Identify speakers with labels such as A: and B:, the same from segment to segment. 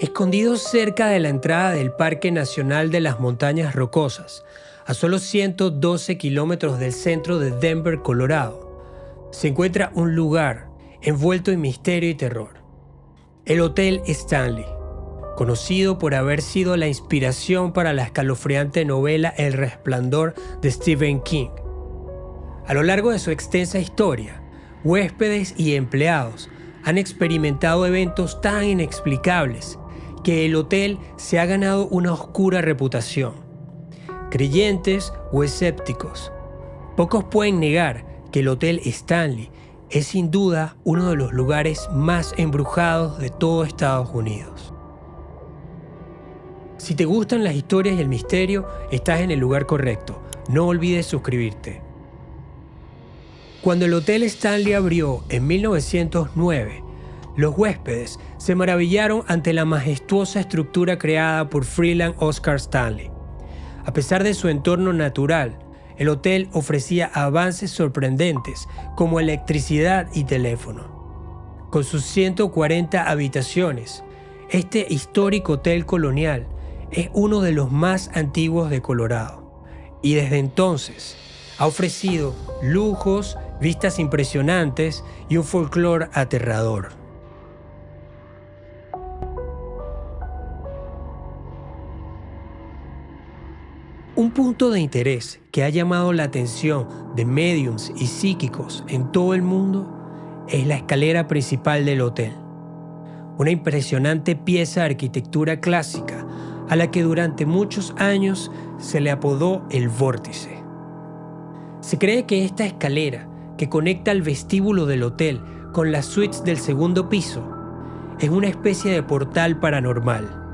A: Escondido cerca de la entrada del Parque Nacional de las Montañas Rocosas, a solo 112 kilómetros del centro de Denver, Colorado, se encuentra un lugar envuelto en misterio y terror. El Hotel Stanley, conocido por haber sido la inspiración para la escalofriante novela El Resplandor de Stephen King. A lo largo de su extensa historia, huéspedes y empleados han experimentado eventos tan inexplicables que el hotel se ha ganado una oscura reputación. Creyentes o escépticos, pocos pueden negar que el Hotel Stanley es sin duda uno de los lugares más embrujados de todo Estados Unidos. Si te gustan las historias y el misterio, estás en el lugar correcto. No olvides suscribirte. Cuando el Hotel Stanley abrió en 1909, los huéspedes se maravillaron ante la majestuosa estructura creada por Freeland Oscar Stanley. A pesar de su entorno natural, el hotel ofrecía avances sorprendentes como electricidad y teléfono. Con sus 140 habitaciones, este histórico hotel colonial es uno de los más antiguos de Colorado y desde entonces ha ofrecido lujos, vistas impresionantes y un folclore aterrador. Un punto de interés que ha llamado la atención de médiums y psíquicos en todo el mundo es la escalera principal del hotel. Una impresionante pieza de arquitectura clásica a la que durante muchos años se le apodó el Vórtice. Se cree que esta escalera, que conecta el vestíbulo del hotel con las suites del segundo piso, es una especie de portal paranormal.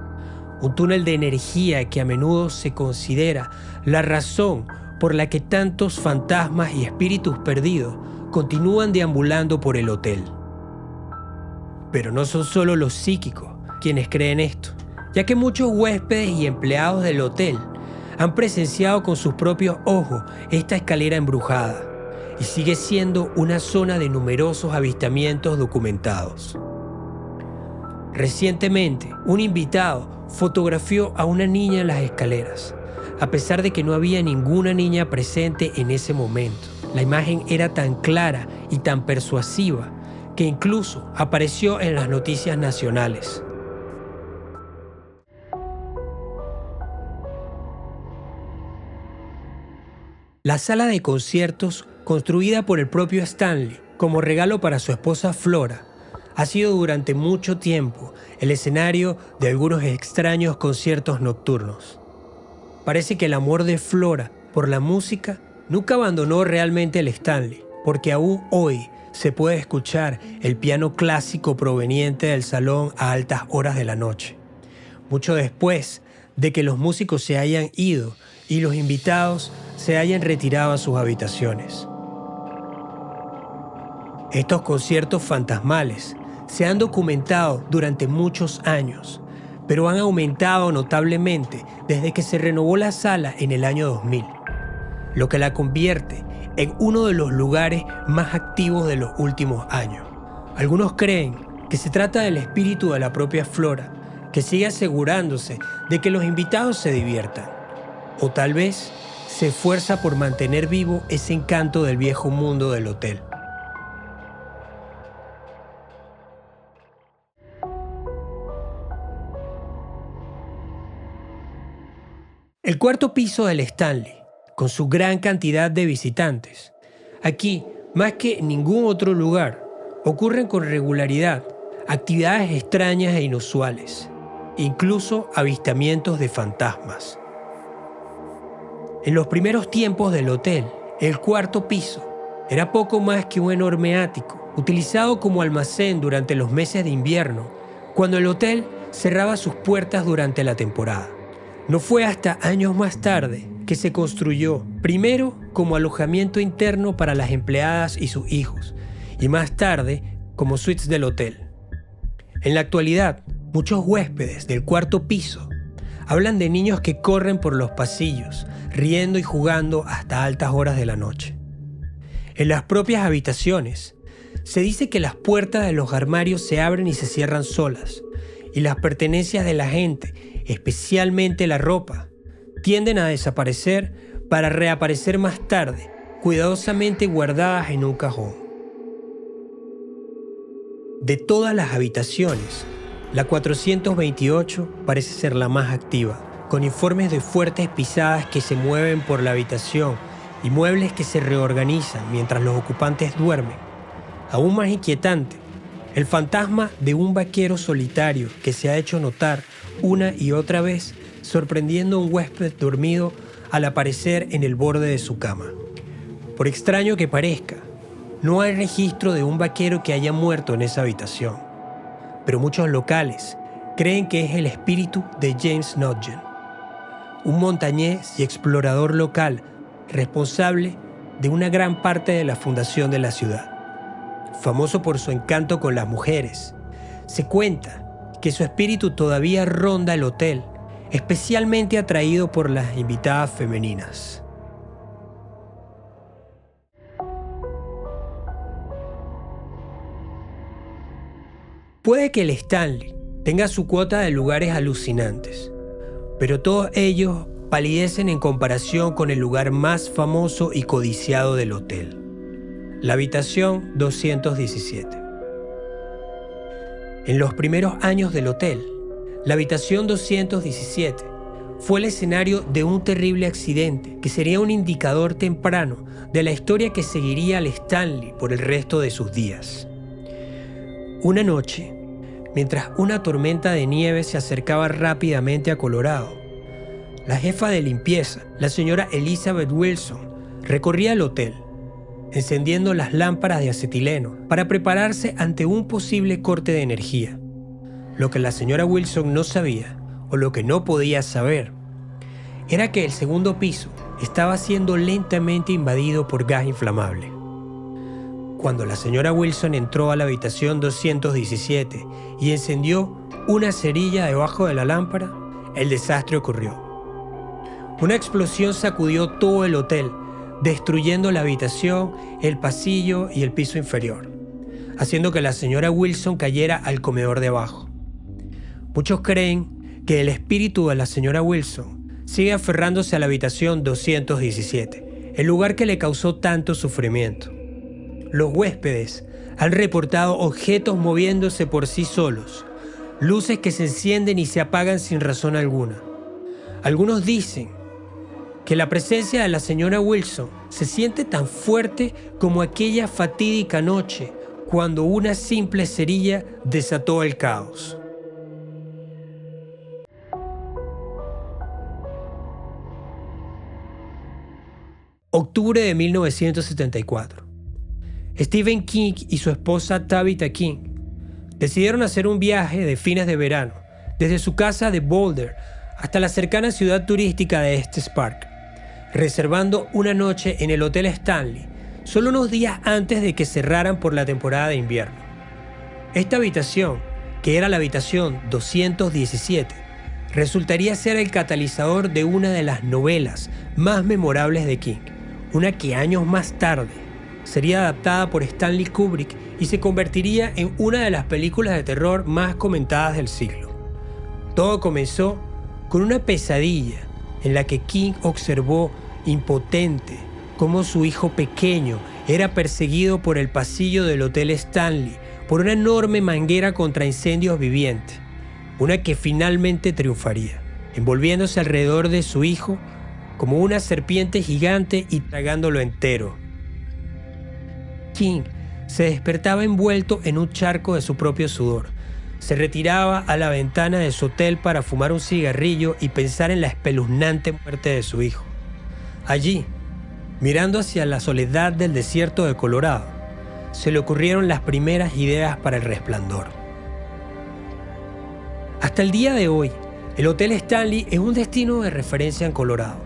A: Un túnel de energía que a menudo se considera la razón por la que tantos fantasmas y espíritus perdidos continúan deambulando por el hotel. Pero no son solo los psíquicos quienes creen esto, ya que muchos huéspedes y empleados del hotel han presenciado con sus propios ojos esta escalera embrujada y sigue siendo una zona de numerosos avistamientos documentados. Recientemente, un invitado fotografió a una niña en las escaleras, a pesar de que no había ninguna niña presente en ese momento. La imagen era tan clara y tan persuasiva que incluso apareció en las noticias nacionales. La sala de conciertos, construida por el propio Stanley como regalo para su esposa Flora, ha sido durante mucho tiempo el escenario de algunos extraños conciertos nocturnos. Parece que el amor de Flora por la música nunca abandonó realmente el Stanley, porque aún hoy se puede escuchar el piano clásico proveniente del salón a altas horas de la noche, mucho después de que los músicos se hayan ido y los invitados se hayan retirado a sus habitaciones. Estos conciertos fantasmales se han documentado durante muchos años, pero han aumentado notablemente desde que se renovó la sala en el año 2000, lo que la convierte en uno de los lugares más activos de los últimos años. Algunos creen que se trata del espíritu de la propia Flora, que sigue asegurándose de que los invitados se diviertan, o tal vez se esfuerza por mantener vivo ese encanto del viejo mundo del hotel. El cuarto piso del Stanley, con su gran cantidad de visitantes. Aquí, más que en ningún otro lugar, ocurren con regularidad actividades extrañas e inusuales, incluso avistamientos de fantasmas. En los primeros tiempos del hotel, el cuarto piso era poco más que un enorme ático, utilizado como almacén durante los meses de invierno, cuando el hotel cerraba sus puertas durante la temporada. No fue hasta años más tarde que se construyó, primero como alojamiento interno para las empleadas y sus hijos, y más tarde como suites del hotel. En la actualidad, muchos huéspedes del cuarto piso hablan de niños que corren por los pasillos, riendo y jugando hasta altas horas de la noche. En las propias habitaciones, se dice que las puertas de los armarios se abren y se cierran solas, y las pertenencias de la gente, especialmente la ropa, tienden a desaparecer para reaparecer más tarde, cuidadosamente guardadas en un cajón. De todas las habitaciones, la 428 parece ser la más activa, con informes de fuertes pisadas que se mueven por la habitación y muebles que se reorganizan mientras los ocupantes duermen. Aún más inquietante, el fantasma de un vaquero solitario que se ha hecho notar una y otra vez, sorprendiendo a un huésped dormido al aparecer en el borde de su cama. Por extraño que parezca, no hay registro de un vaquero que haya muerto en esa habitación, pero muchos locales creen que es el espíritu de James Nugent, un montañés y explorador local responsable de una gran parte de la fundación de la ciudad. Famoso por su encanto con las mujeres, se cuenta que su espíritu todavía ronda el hotel, especialmente atraído por las invitadas femeninas. Puede que el Stanley tenga su cuota de lugares alucinantes, pero todos ellos palidecen en comparación con el lugar más famoso y codiciado del hotel, la habitación 217. En los primeros años del hotel, la habitación 217 fue el escenario de un terrible accidente que sería un indicador temprano de la historia que seguiría al Stanley por el resto de sus días. Una noche, mientras una tormenta de nieve se acercaba rápidamente a Colorado, la jefa de limpieza, la señora Elizabeth Wilson, recorría el hotel, encendiendo las lámparas de acetileno para prepararse ante un posible corte de energía. Lo que la señora Wilson no sabía, o lo que no podía saber, era que el segundo piso estaba siendo lentamente invadido por gas inflamable. Cuando la señora Wilson entró a la habitación 217 y encendió una cerilla debajo de la lámpara, el desastre ocurrió. Una explosión sacudió todo el hotel, destruyendo la habitación, el pasillo y el piso inferior, haciendo que la señora Wilson cayera al comedor de abajo. Muchos creen que el espíritu de la señora Wilson sigue aferrándose a la habitación 217, el lugar que le causó tanto sufrimiento. Los huéspedes han reportado objetos moviéndose por sí solos, luces que se encienden y se apagan sin razón alguna. Algunos dicen que la presencia de la señora Wilson se siente tan fuerte como aquella fatídica noche cuando una simple cerilla desató el caos. Octubre de 1974. Stephen King y su esposa Tabitha King decidieron hacer un viaje de fines de verano desde su casa de Boulder hasta la cercana ciudad turística de Estes Park, reservando una noche en el Hotel Stanley, solo unos días antes de que cerraran por la temporada de invierno. Esta habitación, que era la habitación 217, resultaría ser el catalizador de una de las novelas más memorables de King, una que años más tarde sería adaptada por Stanley Kubrick y se convertiría en una de las películas de terror más comentadas del siglo. Todo comenzó con una pesadilla en la que King observó, impotente, cómo su hijo pequeño era perseguido por el pasillo del Hotel Stanley por una enorme manguera contra incendios viviente, una que finalmente triunfaría, envolviéndose alrededor de su hijo como una serpiente gigante y tragándolo entero. King se despertaba envuelto en un charco de su propio sudor. Se retiraba a la ventana de su hotel para fumar un cigarrillo y pensar en la espeluznante muerte de su hijo. Allí, mirando hacia la soledad del desierto de Colorado, se le ocurrieron las primeras ideas para El Resplandor. Hasta el día de hoy, el Hotel Stanley es un destino de referencia en Colorado,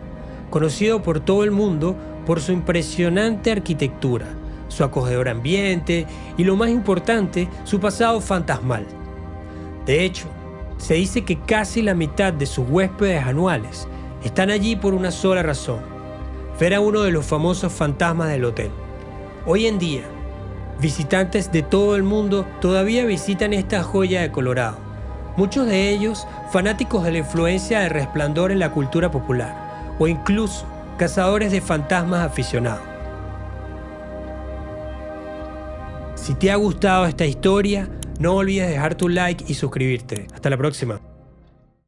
A: conocido por todo el mundo por su impresionante arquitectura, su acogedor ambiente y, lo más importante, su pasado fantasmal. De hecho, se dice que casi la mitad de sus huéspedes anuales están allí por una sola razón: ver a uno de los famosos fantasmas del hotel. Hoy en día, visitantes de todo el mundo todavía visitan esta joya de Colorado, muchos de ellos fanáticos de la influencia del Resplandor en la cultura popular, o incluso cazadores de fantasmas aficionados. Si te ha gustado esta historia, no olvides dejar tu like y suscribirte. Hasta la próxima.